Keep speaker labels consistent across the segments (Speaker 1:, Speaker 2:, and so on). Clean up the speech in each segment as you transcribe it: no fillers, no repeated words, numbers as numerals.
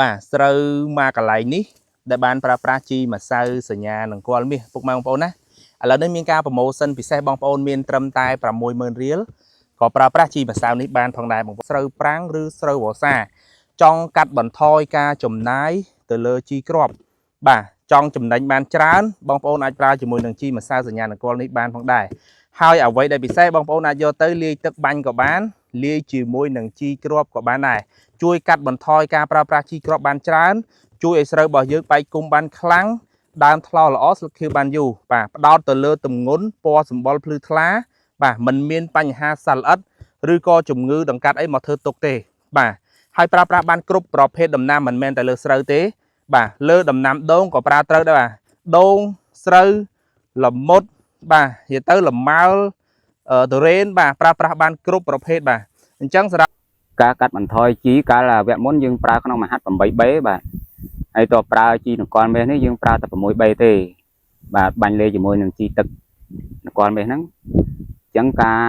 Speaker 1: បាទស្រូវមកកន្លែងនេះដែលបានប្រើប្រាស់ជីម្សៅសញ្ញានឹងគល់មាសពុកម៉ែបងប្អូនណាឥឡូវនេះមានការប្រម៉ូសិនពិសេសបងប្អូនមានត្រឹមតែ 60000 រៀលក៏ប្រើប្រាស់ជីម្សៅនេះបានផងដែរបងប្អូនស្រូវប្រាំងឬស្រូវវស្សាចង់កាត់បន្ថយការចំណាយទៅលើជីគ្រាប់បាទចង់ចំណេញបានច្រើនបងប្អូនអាចប្រើជាមួយនឹងជីម្សៅសញ្ញានឹងគល់នេះបានផងដែរហើយអ្វីដែលពិសេសបងប្អូនអាចយកទៅលាយទឹកបាញ់ក៏បានលាយជាមួយនឹងជីគ្រាប់ក៏បានដែរជួយកាត់បន្ថយការប្រើប្រាស់ជីគ្រាប់បានច្រើនជួយឲ្យស្រូវរបស់យើងបែកគុំបានខ្លាំងដើមថ្លោល្អស្លឹកខៀវបានយូរបាទផ្ដោតទៅលើទម្ងន់ពណ៌សម្បុរភ្លឺថ្លាបាទมันមានបញ្ហាសត្វល្អិតឬក៏ជំងឺដង្កាត់អីមកធ្វើទុកទេបាទហើយប្រើប្រាស់បានគ្រប់ប្រភេទដំណាំមិនមែនតែលើស្រូវទេបាទលើដំណាំដូងក៏ប្រើត្រូវដែរបាទដូងស្រូវល្មុតបាទនិយាយទៅលម៉ើទុរេនបាទប្រើប្រាស់បានគ្រប់ប្រភេទបាទអញ្ចឹងសម្រាប់
Speaker 2: ការកាត់បន្ថយជីកាលវគ្គមុនយើងប្រើក្នុងមហាត់ 8B បាទហើយតប្រើជីនគរមាសនេះយើងប្រើតែ 6B ទេបាទបាញ់លេជាមួយនឹងជីទឹកនគរមាសហ្នឹងអញ្ចឹងការ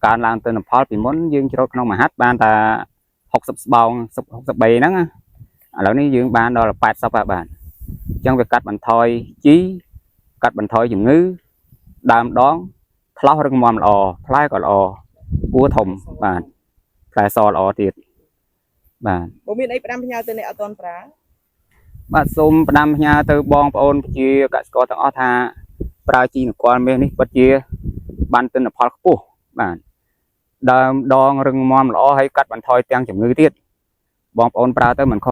Speaker 2: កើនឡើងទិន្នផលពីមុនយើងច្រូតក្នុងមហាត់បានតែ60ស្បោង63ហ្នឹងឥឡូវនេះយើងបានដល់80ហើយបាទអញ្ចឹងវាកាត់បន្ថយជីកាត់បន្ថយជំងឺដើមដងថ្លោះរឹងមាំល្អផ្លែក៏ល្អគួរធំបាទផ្លែសល្អទៀតបាទ
Speaker 3: បើមានអីផ្ដាំផ្ញើទៅអ្នកអត់ទាន់ប្រើ
Speaker 2: បាទសូមផ្ដាំផ្ញើទៅបងប្អូនជាកសិករទាំងអស់ថាប្រើជីនគរមាសនេះពិតជាបានទិន្នផលខ្ពស់បាទដើមដងរឹងមាំល្អហើយកាត់បន្ថយទាំងជំងឺទៀតបងប្អូនប្រើទៅមិនខុស